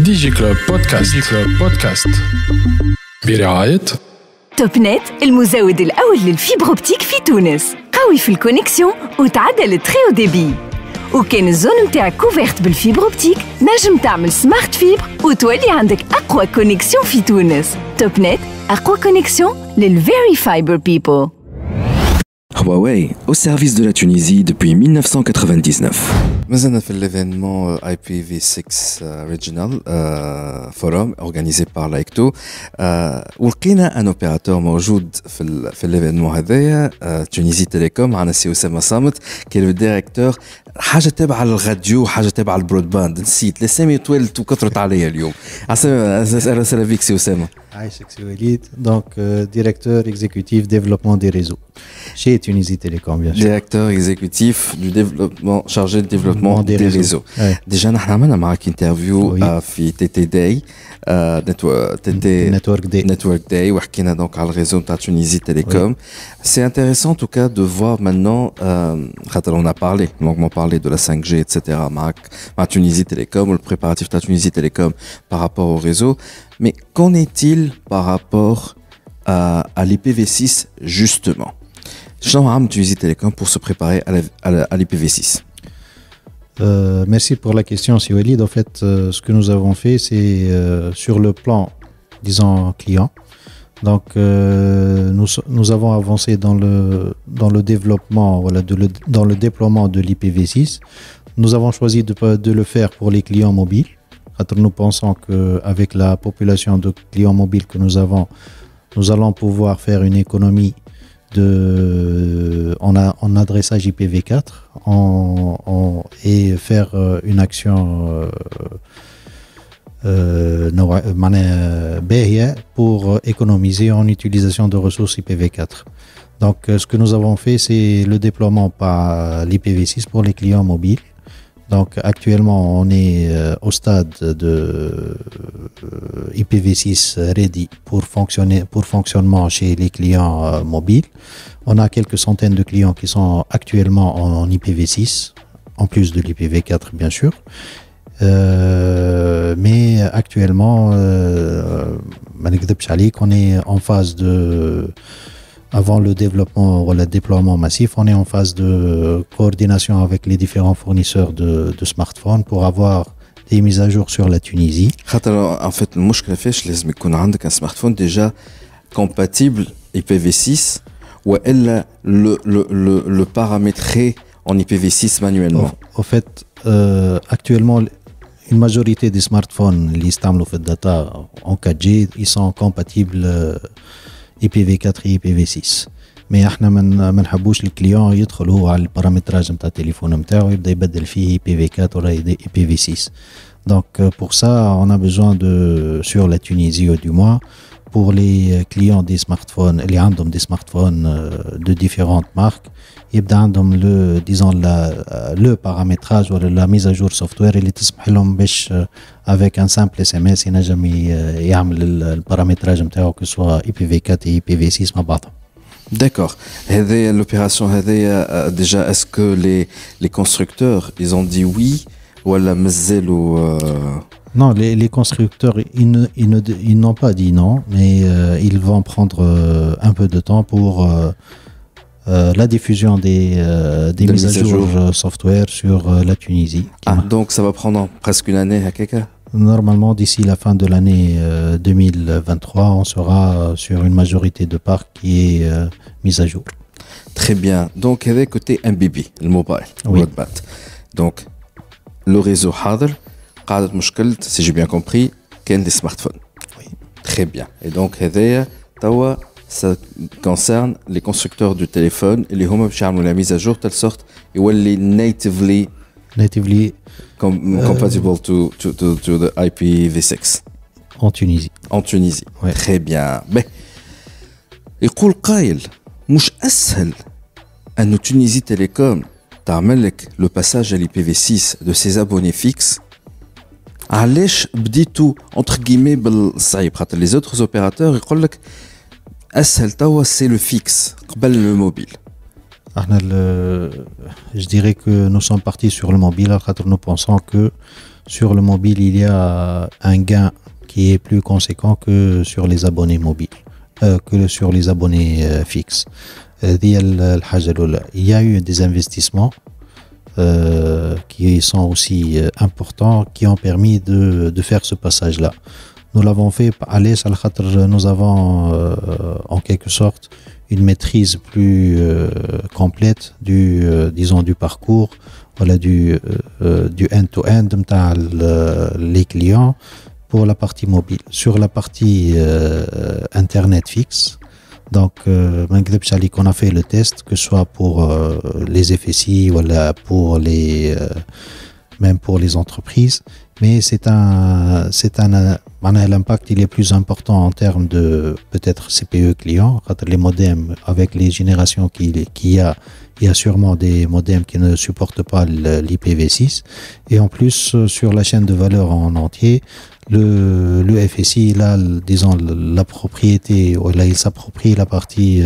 ديجي كلوب بودكاست برعاية توب نت، المزود الأول للفيبر أوبتيك في تونس. قوي في الكونيكسيون وتعدل تري أو ديبي. وكان الزون متاعك كوفيرت بالفيبر أوبتيك نجم تعمل سمارت فيبر وتولي عندك أقوى كونيكسيون في تونس. توب نت، أقوى كونيكسيون للفيري فايبر بيبل. Huawei, au service de la Tunisie depuis 1999. Mazana fait l'événement IPv6 Regional Forum organisé par l'AECTO. ولقينا un opérateur موجود في l'événement هذايا Tunisie Télécom. عنا سي أسامة صامت qui est le directeur. حاجة تابعة للراديو، حاجة تابعة للبرودباند، نسيت الأسامي طولت وكثرت عليا اليوم. أهلا بك سي أسامة. عايشك سي وليد. Donc directeur exécutif développement des réseaux chez Tunisie Télécom, bien sûr. Directeur exécutif du développement, chargé de développement des réseaux. Ouais. Déjà نحن عملنا معك انترفيو في TT Day Network Day وحكينا donc على الريزو نتاع Tunisie Télécom. C'est intéressant en tout cas de voir maintenant on a parlé longuement parlé de la 5G etc. معك مع Tunisie Télécom ou le préparatif de Tunisie Télécom par rapport au réseau. Mais qu'en est-il par rapport à l'IPv6 justement? Jean Ham Tunisie Télécom pour se préparer à l'IPv6. Merci pour la question, si Walid. En fait, ce que nous avons fait, c'est sur le plan, disons, client. Donc, nous avons avancé dans le développement, voilà, dans le déploiement de l'IPv6. Nous avons choisi de le faire pour les clients mobiles. Nous pensons qu'avec la population de clients mobiles que nous allons pouvoir faire une économie en adressage IPv4 et faire une action pour économiser en utilisation de ressources IPv4. Donc, ce que nous avons fait, c'est le déploiement par l'IPv6 pour les clients mobiles. Donc, actuellement, on est au stade de IPv6 ready pour fonctionnement chez les clients mobiles. On a quelques centaines de clients qui sont actuellement en IPv6, en plus de l'IPv4, bien sûr. Mais actuellement, on est en phase de... Avant le développement ou le déploiement massif, on est en phase de coordination avec les différents fournisseurs de smartphones pour avoir des mises à jour sur la Tunisie. En fait, le problème c'est qu'il faut avoir un smartphone déjà compatible IPv6 ou le paramétrer en IPv6 manuellement. En fait, actuellement, une majorité des smartphones qui utilisent data en 4G, ils sont compatibles IPv4 et IPv6. Mais احنا ما نحبوش الكليون يدخل هو على البارامتراج نتاع التليفون نتاعو يبدا يبدل فيه IPv4 ولا IPv6. Donc pour ça, on a besoin sur la Tunisie du moins, pour les clients des smartphones, اللي عندهم des smartphones de différentes marques, يبدا عندهم le paramétrage ou la mise à jour software اللي تسمح لهم باش avec un simple SMS ينجم يعمل البارامتراج نتاعو que soit IPv4 et IPv6 مع بعضهم. D'accord. L'opération déjà, est-ce que les constructeurs ils ont dit oui ou la mazel ou Non, les constructeurs ils n'ont pas dit non, mais ils vont prendre un peu de temps pour la diffusion des mises à jour software sur la Tunisie. Donc ça va prendre presque une année à quelqu'un? Normalement, d'ici la fin de l'année 2023, on sera sur une majorité de parcs qui est mise à jour. Très bien. Donc, avec côté MBB, le mobile, oui. broadband. Donc, le réseau Hadr, si j'ai bien compris, qu'il y a des smartphones. Oui. Très bien. Et donc, ça concerne les constructeurs du téléphone et les home la mise à jour de telle sorte et les natively compatible to the IPv6 en Tunisie. En Tunisie. Ouais. Très bien. Mais يقول قائل مش أسهل أن Tunisie Télécom تعمل لك le passage à l'IPv6 de ses abonnés fixes. علاش بديتوا entre guillemets بالصعيب خاطر les autres opérateurs يقول لك أسهل توا c'est le fixe قبل le mobile. Je dirais que nous sommes partis sur le mobile, nous pensons que sur le mobile, il y a un gain qui est plus conséquent que sur les abonnés mobiles, que sur les abonnés fixes. Il y a eu des investissements qui sont aussi importants, qui ont permis de faire ce passage-là. Nous l'avons fait à l'aise, nous avons en quelque sorte une maîtrise plus complète du parcours, voilà, du end-to-end les clients pour la partie mobile. Sur la partie Internet fixe, donc on a fait le test, que ce soit pour les FSI, voilà, pour même pour les entreprises, mais l'impact il est plus important en termes de peut-être CPE client. Les modems avec les générations qu'il y a, il y a sûrement des modems qui ne supportent pas l'IPv6, et en plus sur la chaîne de valeur en entier, le FSI, là, disons, la propriété, là, il s'approprie la partie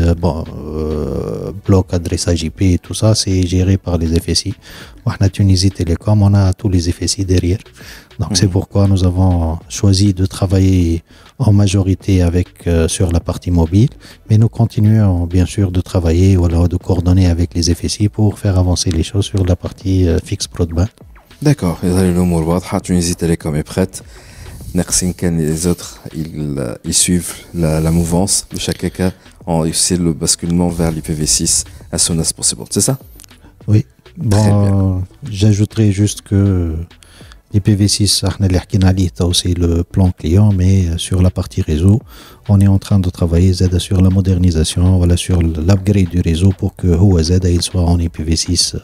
bloc, adressage IP et tout ça, c'est géré par les FSI. On a Tunisie Télécom, on a tous les FSI derrière. Donc, c'est pourquoi nous avons choisi de travailler en majorité sur la partie mobile, mais nous continuons bien sûr de travailler, voilà, de coordonner avec les FSI pour faire avancer les choses sur la partie fixe broadband. D'accord, Tunisie Télécom est prête. Nersinken et les autres, ils suivent la mouvance de chaque cas en réussissant le basculement vers l'IPv6 as soon as possible. C'est ça? Oui. Bon, j'ajouterai juste que l'IPv6, c'est le plan client, mais sur la partie réseau, on est en train de travailler sur la modernisation, voilà, sur l'upgrade du réseau pour que OZ il soit en IPv6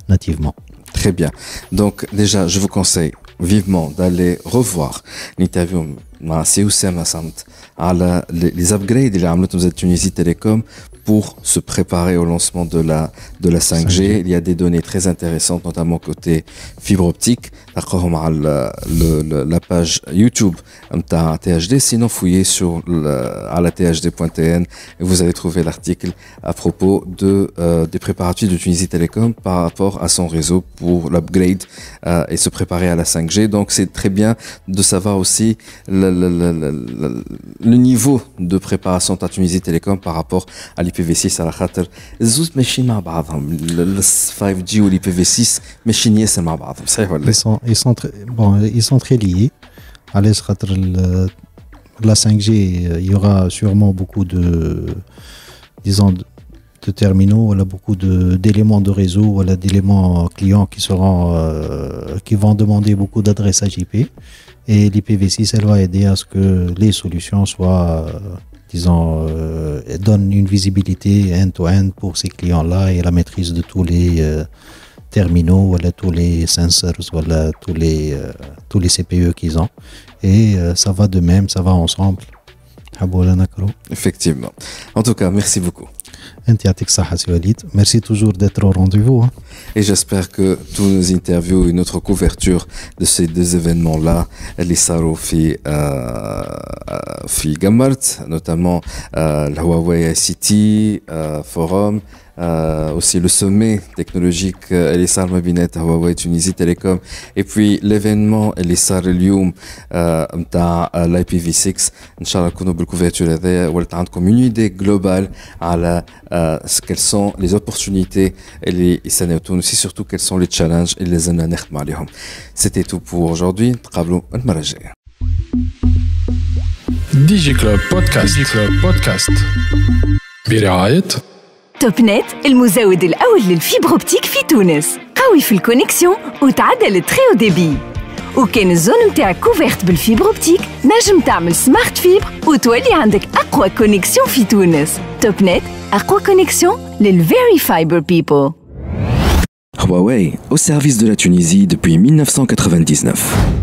nativement. Très bien. Donc déjà, je vous conseille vivement d'aller revoir l'interview مع سي وسام سامت على les upgrades اللي عملتهم Tunisie Télécom pour se préparer au lancement de la 5G. Il y a des données très intéressantes, notamment côté fibre optique. D'accord, la page YouTube de THD. Sinon, fouillez sur la THD.tn et vous allez trouver l'article à propos des préparatifs de Tunisie Télécom par rapport à son réseau pour l'upgrade et se préparer à la 5G. Donc, c'est très bien de savoir aussi le niveau de préparation de Tunisie Télécom par rapport à l'IPv6 على خاطر الزوز ماشيين مع بعضهم ال 5G و l'IPv6 ماشيين ياسر مع بعضهم صحيح ولا ils sont très liés. علاش خاطر la 5G il y aura sûrement beaucoup de terminaux, voilà, beaucoup d'éléments de réseau, voilà, d'éléments clients qui vont demander beaucoup d'adressages IP, et l'IPv6 elle va aider à ce que les solutions soient donnent une visibilité end-to-end pour ces clients-là et la maîtrise de tous les terminaux, voilà, tous les sensors, voilà, tous les CPE qu'ils ont, et ça va de même, ça va ensemble. Effectivement. En tout cas, merci beaucoup. Merci toujours d'être au rendez-vous. Et j'espère que tous nos interviews et notre couverture de ces deux événements-là, les Saro fi Gamart, notamment le Huawei ICT Forum, aussi le sommet technologique Elisar Mabinet Huawei Tunisie Télécom, et puis l'événement Elisar Lyoum l'IPv6. Inch'Allah كونوا بالكوفرتور هذا ولات عندكم une idée globale على quelles sont les opportunités اللي يستناو تونس, surtout quels sont les challenges اللي لازمنا نخدموا عليهم. C'était tout pour aujourd'hui. نتقابلوا المرة الجاية. ديجي كلوب بودكاست برعاية توب نت، المزود الأول للفيبر اوبتيك في تونس، قوي في الكونيكسيون وتعدل التري ديبي. وكان الزون متاعك كوفيرت بالفيبر اوبتيك، نجم تعمل سمارت فيبر وتولي عندك أقوى كونيكسيون في تونس. توب نت، أقوى كونيكسيون للفيري فايبر بيبل. Huawei, au service de la Tunisie depuis 1999.